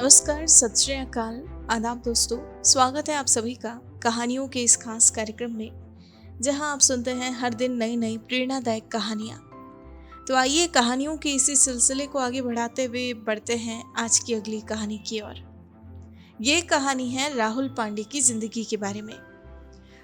नमस्कार, सत श्री अकाल, आदाब दोस्तों। स्वागत है आप सभी का कहानियों के इस खास कार्यक्रम में, जहां आप सुनते हैं हर दिन नई नई प्रेरणादायक कहानियां। तो आइए कहानियों के इसी सिलसिले को आगे बढ़ाते हुए बढ़ते हैं आज की अगली कहानी की ओर। ये कहानी है राहुल पांडे की जिंदगी के बारे में।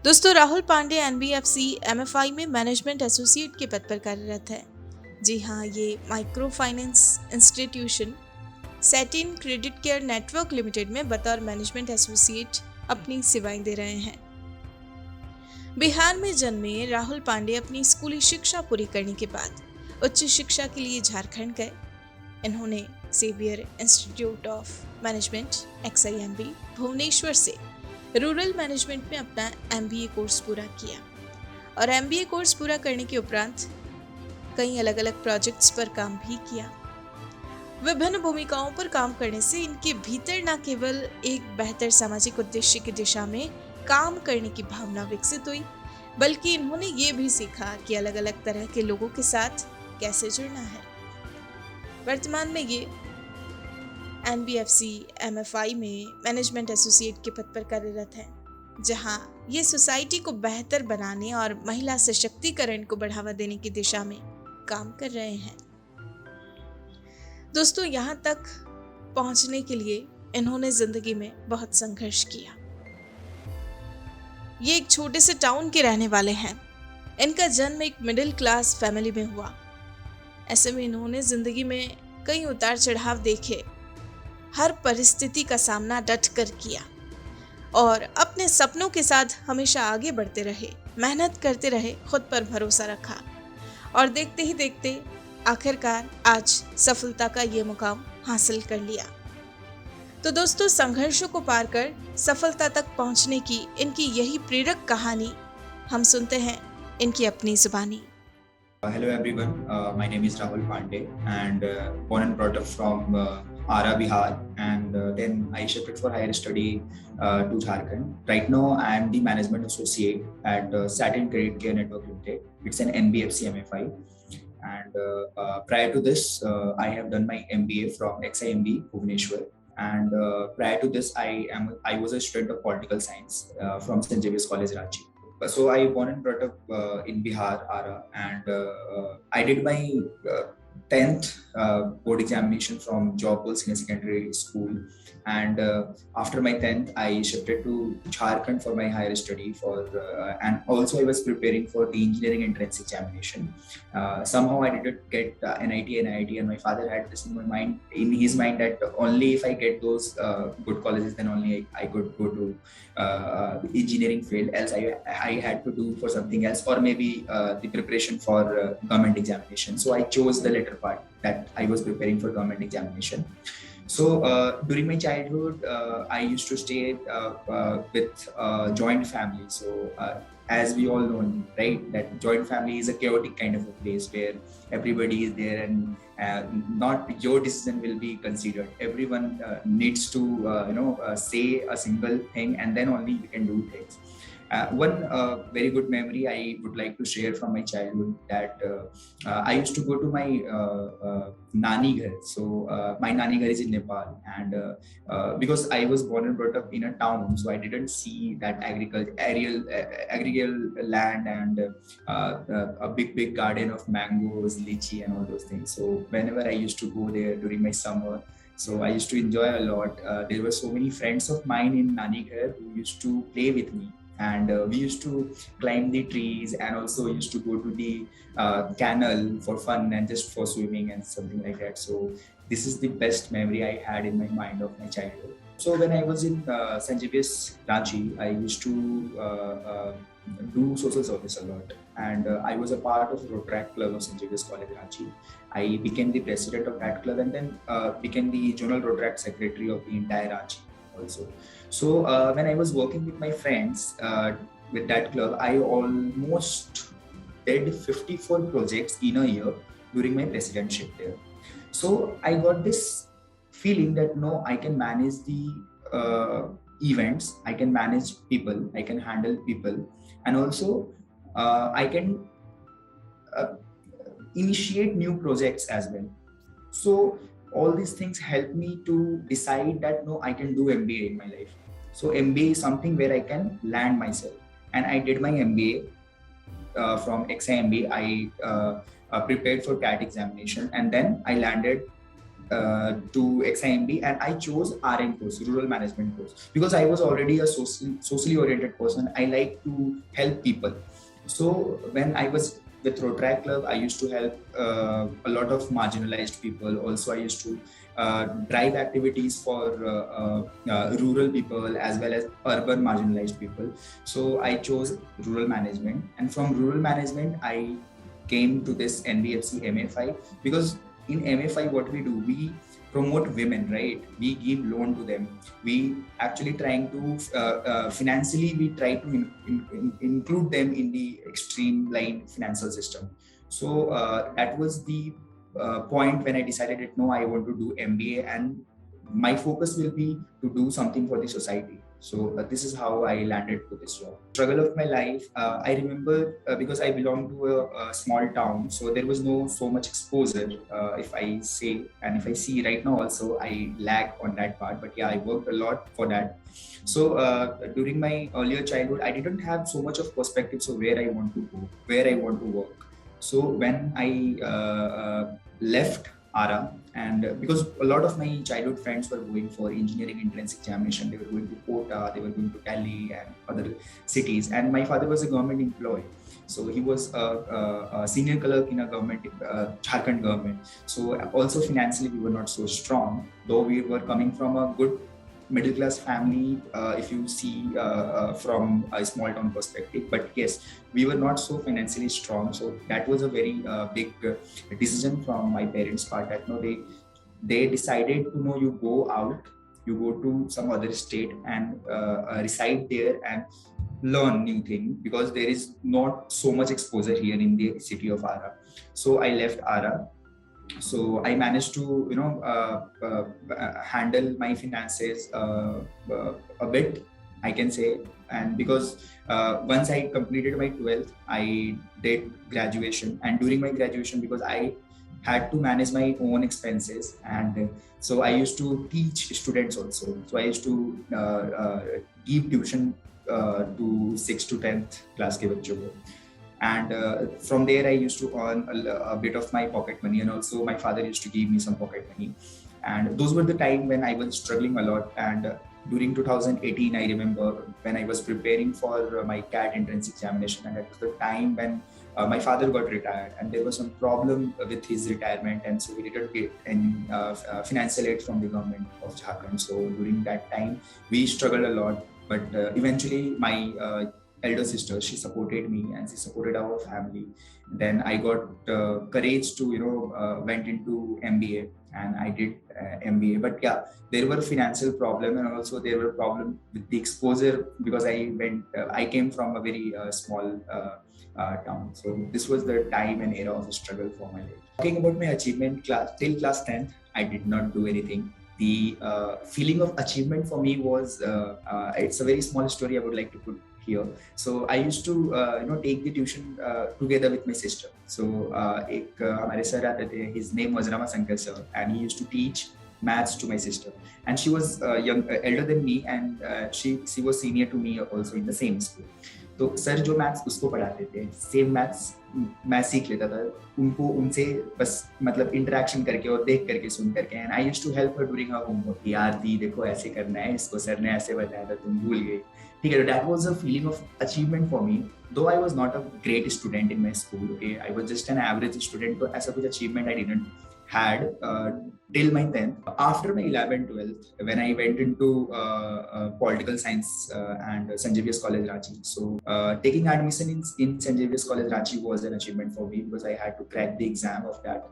दोस्तों, राहुल पांडे एनबीएफसी एमएफआई में मैनेजमेंट एसोसिएट के पद पर कार्यरत है। जी हाँ, ये micro finance institution Satin Creditcare network limited में बतौर मैनेजमेंट एसोसिएट अपनी सेवाएं दे रहे हैं। बिहार में जन्मे राहुल पांडे अपनी स्कूली शिक्षा पूरी करने के बाद उच्च शिक्षा के लिए झारखंड गए। इन्होंने Xavier institute of management XIMB Bhubaneswar से रूरल मैनेजमेंट में अपना MBA कोर्स पूरा किया और MBA कोर्स पूरा करने के उपरांत कई अलग अलग प्रोजेक्ट्स पर काम भी किया। विभिन्न भूमिकाओं पर काम करने से इनके भीतर न केवल एक बेहतर सामाजिक उद्देश्य की दिशा में काम करने की भावना विकसित हुई, बल्कि इन्होंने ये भी सीखा कि अलग अलग तरह के लोगों के साथ कैसे जुड़ना है। वर्तमान में ये एनबीएफसी एमएफआई में मैनेजमेंट एसोसिएट के पद पर कार्यरत हैं, जहां ये सोसाइटी को बेहतर बनाने और महिला सशक्तिकरण को बढ़ावा देने की दिशा में काम कर रहे हैं। दोस्तों, यहाँ तक पहुंचने के लिए इन्होंने जिंदगी में बहुत संघर्ष किया। ये एक छोटे से टाउन के रहने वाले हैं। इनका जन्म एक मिडिल क्लास फैमिली में हुआ। ऐसे में इन्होंने जिंदगी में कई उतार चढ़ाव देखे, हर परिस्थिति का सामना डट कर किया और अपने सपनों के साथ हमेशा आगे बढ़ते रहे, मेहनत करते रहे, खुद पर भरोसा रखा और देखते ही देखते आखिरकार आज सफलता का ये मुकाम हासिल कर लिया। तो दोस्तों, संघर्षों को पार कर सफलता तक पहुंचने की इनकी यही प्रेरक कहानी हम सुनते हैं इनकी अपनी जुबानी। Hello everyone, my name is Rahul Pandey and born and brought up from Ara, Bihar, and then I shifted for higher study to Jharkhand. Right now I am the management associate at Satin Creditcare Network Limited. It's an NBFC MFI. And prior to this, I have done my MBA from XIMB Bhubaneswar. And prior to this, I was a student of political science from St. Xavier's College, Ranchi. So I born and brought up in Bihar, Ara, and I did my 10th board examination from Jobpal Senior Secondary School. And after my 10th, I shifted to Jharkhand for my higher study and also I was preparing for the engineering entrance examination. Somehow I didn't get NIT, and my father had this in his mind that only if I get those good colleges, then only I could go to engineering field, else I had to do for something else, or maybe the preparation for government examination. So I chose the latter part, that I was preparing for government examination. So during my childhood, I used to stay with joint family. So as we all know, right, that joint family is a chaotic kind of a place where everybody is there and not your decision will be considered. Everyone needs to say a single thing and then only you can do things. One very good memory I would like to share from my childhood, that I used to go to my nani ghar. So my nani ghar is in Nepal, and because I was born and brought up in a town, so I didn't see that agricultural land and a big garden of mangoes, lychee and all those things. So whenever I used to go there during my summer, so I used to enjoy a lot. There were so many friends of mine in nani ghar who used to play with me. And we used to climb the trees and also used to go to the canal for fun and just for swimming and something like that. So this is the best memory I had in my mind of my childhood. So when I was in St. Xavier's Ranchi, I used to do social service a lot, and I was a part of the Rotaract Club of St. Xavier's College, Ranchi. I became the president of that club and then became the general Rotaract secretary of the entire Ranchi also. So when I was working with my friends with that club, I almost did 54 projects in a year during my presidentship there. So I got this feeling that no, I can manage the events, I can manage people, I can handle people, and also I can initiate new projects as well. So all these things helped me to decide that no, I can do MBA in my life. So MBA is something where I can land myself, and I did my MBA from XIMB. I prepared for CAT examination, and then I landed to XIMB, and I chose RN course, Rural Management course, because I was already a socially oriented person. I like to help people. So when I was with Rotaract Club, I used to help a lot of marginalized people. Also, I used to drive activities for rural people as well as urban marginalized people. So I chose rural management, and from rural management, I came to this NBFC MFI, because in MFI, what we do, we promote women, right? We give loan to them. We actually trying to financially, we try to include them in the extreme line financial system. So that was the point when I decided that no, I want to do MBA, and my focus will be to do something for the society. So this is how I landed to this job. Struggle of my life, I remember because I belong to a small town, so there was no so much exposure. If I say, and if I see right now also, I lack on that part. But yeah, I worked a lot for that. So during my earlier childhood, I didn't have so much of perspectives of where I want to go, where I want to work. So when I left ARA, and because a lot of my childhood friends were going for engineering entrance examination, they were going to Kota, they were going to Delhi and other cities, and my father was a government employee. So he was a senior clerk in a government, Jharkhand government. So also financially we were not so strong, though we were coming from a good middle class family, if you see from a small town perspective. But yes, we were not so financially strong. So that was a very big decision from my parents' part, that no, they decided to know, you go out, you go to some other state and reside there and learn new thing, because there is not so much exposure here in the city of ARA. So I left ARA. So I managed to handle my finances a bit, I can say. And because once I completed my 12th, I did graduation, and during my graduation, because I had to manage my own expenses, and so I used to teach students also. So I used to give tuition to 6th to 10th class ke bachchon ko. And from there, I used to earn a bit of my pocket money, and also my father used to give me some pocket money. And those were the time when I was struggling a lot. And during 2018, I remember when I was preparing for my CAT entrance examination, and that was the time when my father got retired, and there was some problem with his retirement, and so he didn't get any financial aid from the government of Jharkhand. So during that time, we struggled a lot, but eventually my elder sister, she supported me and she supported our family. Then I got courage to went into MBA, and I did MBA. But yeah, there were financial problem, and also there were problem with the exposure, because I came from a very small town. So this was the time and era of struggle for my life. Talking about my achievement, till class 10th, I did not do anything. The feeling of achievement for me was, it's a very small story I would like to put here. So I used to take the tuition together with my sister. So एक हमारे sir आते थे, his name was Ramasankar sir, and he used to teach maths to my sister, and she was elder than me, and she was senior to me also in the same school. तो sir जो maths उसको पढ़ाते थे, same maths मैं सीख लेता था उनको, उनसे बस मतलब इंटरेक्शन करके और देख करके सुन करके. And I used to help her during her homework. यार दी देखो ऐसे करना है, इसको सर ने ऐसे बताया था, तुम भूल गई. ठीक है, that was a feeling of achievement for me. Though I was not a great student in my school, okay, I was just an average student, so ऐसा कुछ achievement I didn't had till my 10th. After my 11th, 12th, when I went into political science and St. Xavier's College Ranchi. So taking admission in St. Xavier's College Ranchi was an achievement for me, because I had to crack the exam of that.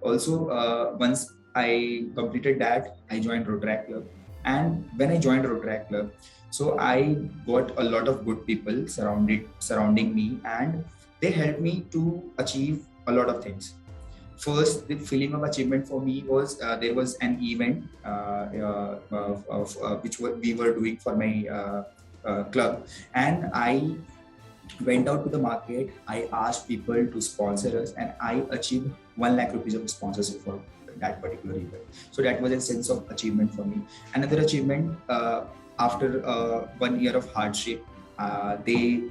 Also, once I completed that, I joined Rotaract Club. And when I joined Rotaract Club, so I got a lot of good people surrounding me, and they helped me to achieve a lot of things. First, the feeling of achievement for me was there was an event which we were doing for my club, and I went out to the market. I asked people to sponsor us, and I achieved 1 lakh rupees of sponsorship for that particular year. So that was a sense of achievement for me. Another achievement, after 1 year of hardship, they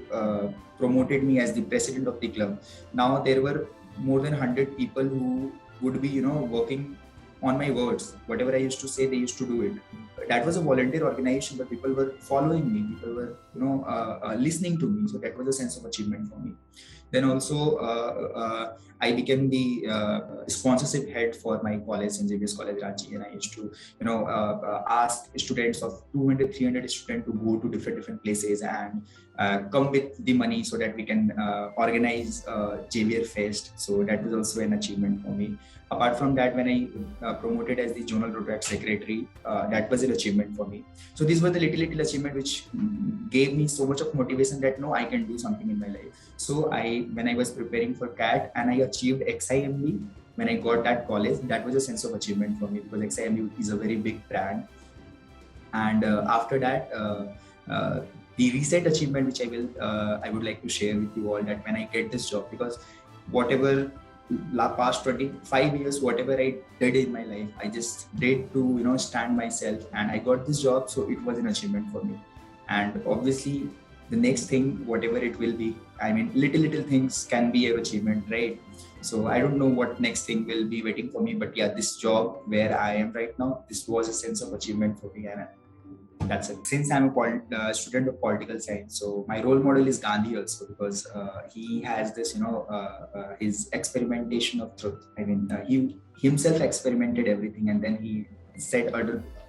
promoted me as the president of the club. Now there were more than 100 people who would be, working on my words. Whatever I used to say, they used to do it. That was a volunteer organization, but people were following me. People were, listening to me. So that was a sense of achievement for me. Then also, I became the sponsorship head for my college, St. Xavier's College, Ranchi, and I used to, ask students of 200, 300 students to go to different places and come with the money so that we can organize Xavier Fest. So that was also an achievement for me. Apart from that, when I promoted as the Zonal Rotary Secretary, that was an achievement for me. So these were the little achievement which gave me so much of motivation that no, I can do something in my life. So when I was preparing for CAT and I achieved XIMB, when I got that college, that was a sense of achievement for me because XIMB is a very big brand. And after that, the recent achievement which I would like to share with you all, that when I get this job, because whatever past 25 years, whatever I did in my life, I just did to stand myself, and I got this job, so it was an achievement for me. And obviously the next thing, whatever it will be, I mean, little things can be an achievement, right? So I don't know what next thing will be waiting for me, but yeah, this job where I am right now, this was a sense of achievement for me, and that's it. Since I'm a student of political science, so my role model is Gandhi also, because he has this, his experimentation of truth. I mean, he himself experimented everything, and then he said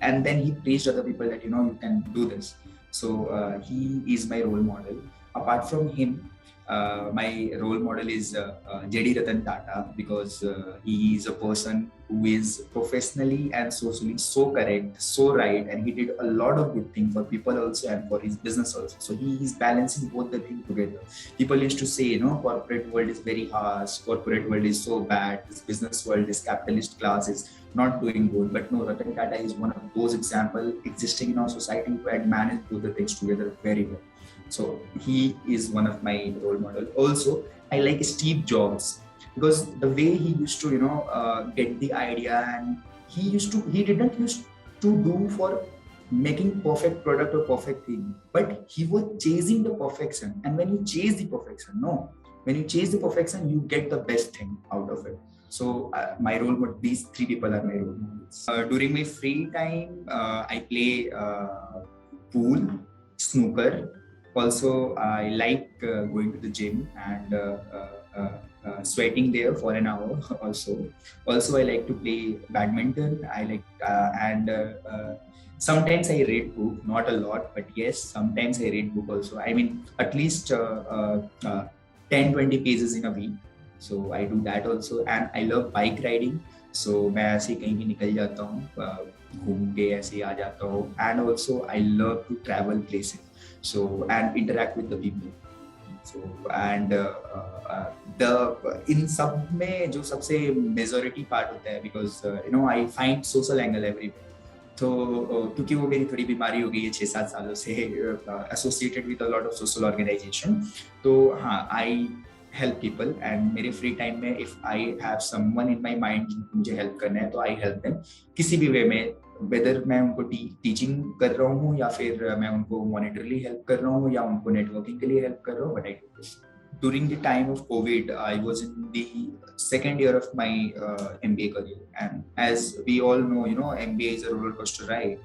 and then he preached other people that, you can do this. So he is my role model. Apart from him, my role model is JD Ratan Tata, because he is a person who is professionally and socially so correct, so right, and he did a lot of good things for people also and for his business also. So he is balancing both the things together. People used to say, corporate world is very harsh, corporate world is so bad, this business world, this capitalist class is not doing good. But no, Ratan Tata is one of those examples existing in our society who had managed both the things together very well. So he is one of my role models. Also, I like Steve Jobs, because the way he used to, get the idea, and he didn't used to do for making perfect product or perfect thing, but he was chasing the perfection. And when you chase the perfection, when you chase the perfection, you get the best thing out of it. So my role model, these three people are my role models. During my free time, I play pool, snooker. Also, I like going to the gym and sweating there for an hour. Also, I like to play badminton. I like and sometimes I read book, not a lot, but yes, sometimes I read book also. I mean, at least 10-20 pages in a week. So I do that also, and I love bike riding. So मैं ऐसे कहीं भी निकल जाता हूँ, घूम के ऐसे आ जाता हूँ. And also I love to travel places. So and interact with the people. So and in सब में जो सबसे majority part होता है, because I find social angle everywhere. तो क्योंकि वो मेरी थोड़ी बीमारी हो गई है 6-7 सालों से, associated with a lot of social organization. तो हाँ, I help people, and मेरे free time में if I have someone in my mind जिनको मुझे help करना है, तो I help them किसी भी way में, whether मैं उनको टीचिंग कर रहा हूँ या फिर मैं उनको monetarily help कर रहा हूँ या उनको networking के लिए help कर रहा हूँ, but I do this. During the time of COVID, I was in the second year of my MBA career, and as we all know, MBA is a roller coaster ride.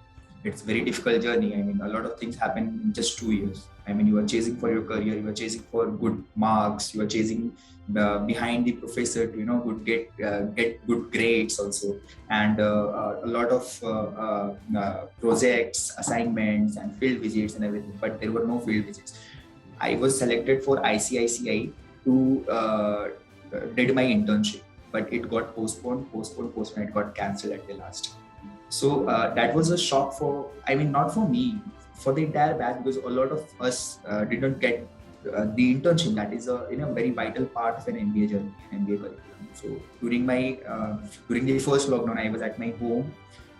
It's a very difficult journey. I mean, a lot of things happen in just 2 years. I mean, you are chasing for your career, you are chasing for good marks, you are chasing behind the professor to get good grades also, and a lot of projects, assignments, and field visits and everything. But there were no field visits. I was selected for ICICI to did my internship, but it got postponed. It got cancelled at the last. So that was a shock not for me, for the entire batch, because a lot of us didn't get the internship. That is a very vital part of an MBA journey, MBA curriculum. So during the first lockdown, I was at my home.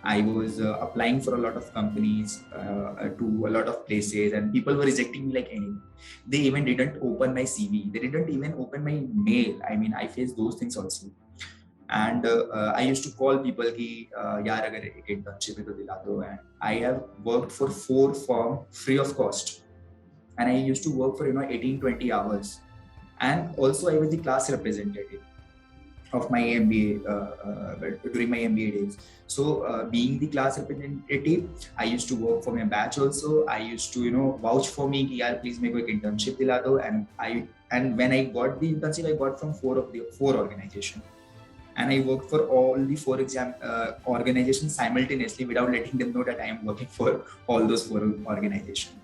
I was applying for a lot of companies, to a lot of places, and people were rejecting me like anything. They even didn't open my CV. They didn't even open my mail. I mean, I faced those things also. And I used to call people कि यार अगर एक internship है तो दिला दो. And I have worked for 4 firms free of cost. And I used to work for 18-20 hours. And also I was the class representative of my MBA during my MBA days. So being the class representative, I used to work for my batch also. I used to vouch for me कि यार please मेरे को एक internship दिला दो. And when I got the internship, I got from 4 organizations. And I worked for all the 4 organizations simultaneously without letting them know that I am working for all those 4 organizations.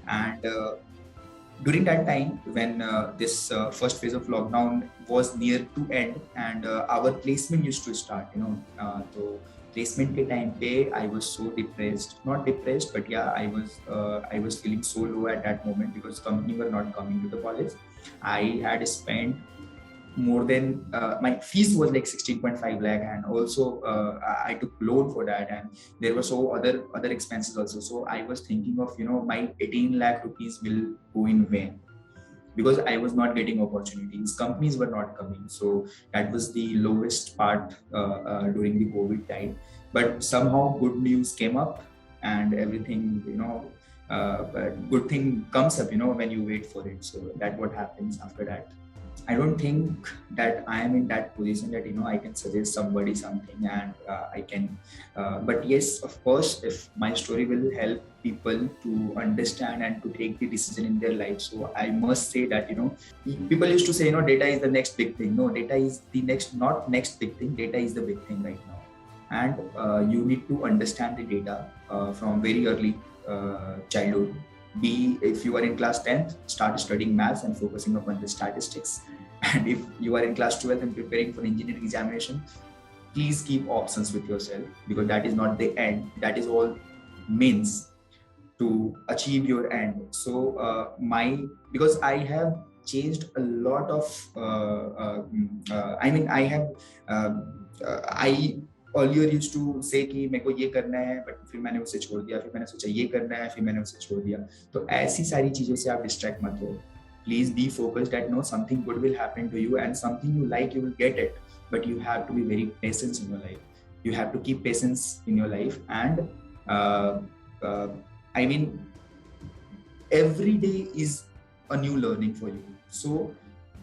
And during that time, when this first phase of lockdown was near to end, and our placement used to start, so placement ke time pe I was so depressed, not depressed, but yeah, I was feeling so low at that moment because company were not coming to the college. I had spent more than my fees was like 16.5 lakh, and also I took loan for that, and there were so other expenses also. So I was thinking of my 18 lakh rupees will go in vain because I was not getting opportunities, companies were not coming. So that was the lowest part during the COVID time. But somehow good news came up, and everything good thing comes up when you wait for it. So that's what happens after that. I don't think that I am in that position that I can suggest somebody something, and I can but yes, of course, if my story will help people to understand and to take the decision in their life. So I must say that people used to say data is the next big thing. No, data is the not next big thing, data is the big thing right now. And you need to understand the data from very early childhood. If you are in class 10th, start studying maths and focusing upon the statistics. And if you are in class 12th and preparing for engineering examination, please keep options with yourself, because that is not the end. That is all means to achieve your end. So because I have changed a lot of I earlier used to say कि मेरे को ये करना है, but फिर मैंने उसे छोड़ दिया, फिर मैंने सोचा ये करना है, फिर मैंने उसे छोड़ दिया. तो ऐसी सारी चीजों से आप डिस्ट्रैक्ट मत हो. Please be focused that something good will happen to you, and something you like, you will get it. But you have to be very patient in your life. You have to keep patience in your life. And every day is a new learning for you. So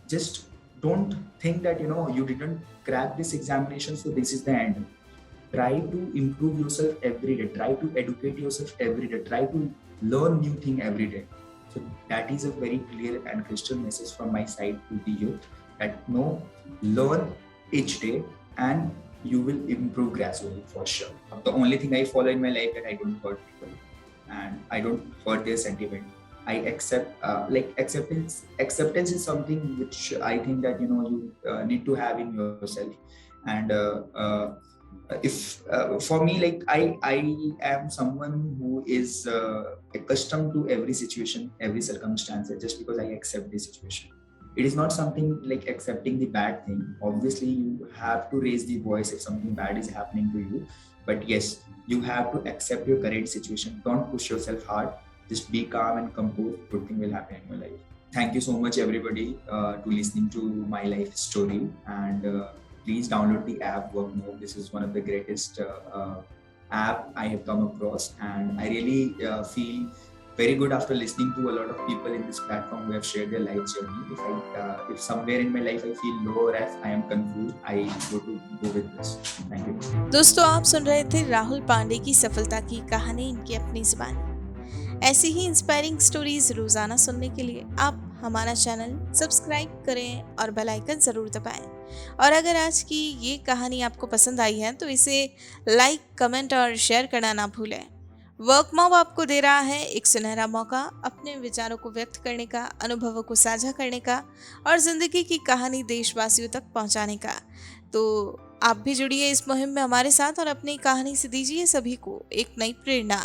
just don't think that you didn't crack this examination, so this is the end. Try to improve yourself every day. Try to educate yourself every day. Try to learn new thing every day. So that is a very clear and crystal message from my side to the youth, that learn each day and you will improve gradually for sure. The only thing I follow in my life that I don't hurt people and I don't hurt their sentiment. I accept acceptance. Acceptance is something which I think that you need to have in yourself. And if for me, I am someone who is accustomed to every situation, every circumstance, just because I accept the situation. It is not something like accepting the bad thing. Obviously, you have to raise the voice if something bad is happening to you. But yes, you have to accept your current situation. Don't push yourself hard. Just be calm and composed. Good thing will happen in your life. Thank you so much, everybody, to listening to my life story. And please download the app WorkMove. This is one of the greatest app I have come across, and I really feel very good after listening to a lot of people in this platform who have shared their life journey. If somewhere in my life I feel low or if I am confused, I go with this. Thank you. दोस्तों, आप सुन रहे थे राहुल पांडे की सफलता की कहानी इनकी अपनी जुबानी. ऐसी ही इंस्पायरिंग स्टोरीज रोजाना सुनने के लिए आप हमारा चैनल सब्सक्राइब करें और बेल आइकन ज़रूर दबाएं. और अगर आज की ये कहानी आपको पसंद आई है तो इसे लाइक, कमेंट और शेयर करना ना भूलें. वर्कमॉब आपको दे रहा है एक सुनहरा मौका अपने विचारों को व्यक्त करने का, अनुभवों को साझा करने का और ज़िंदगी की कहानी देशवासियों तक पहुंचाने का. तो आप भी जुड़िए इस मुहिम में हमारे साथ और अपनी कहानी से दीजिए सभी को एक नई प्रेरणा.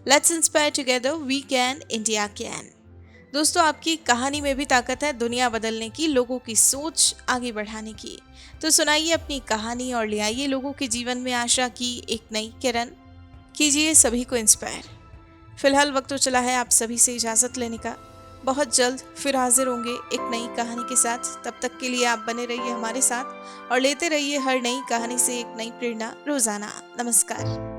Let's inspire together, we can, India can. दोस्तों, आपकी कहानी में भी ताकत है दुनिया बदलने की, लोगों की सोच आगे बढ़ाने की. तो सुनाइए अपनी कहानी और ले आइए लोगों के जीवन में आशा की एक नई किरण. कीजिए सभी को इंस्पायर. फिलहाल वक्त तो चला है आप सभी से इजाज़त लेने का. बहुत जल्द फिर हाजिर होंगे एक नई कहानी के साथ। तब तक के लिए आप बने रहिए हमारे साथ और लेते रहिए हर नई कहानी से एक नई प्रेरणा रोजाना। नमस्कार।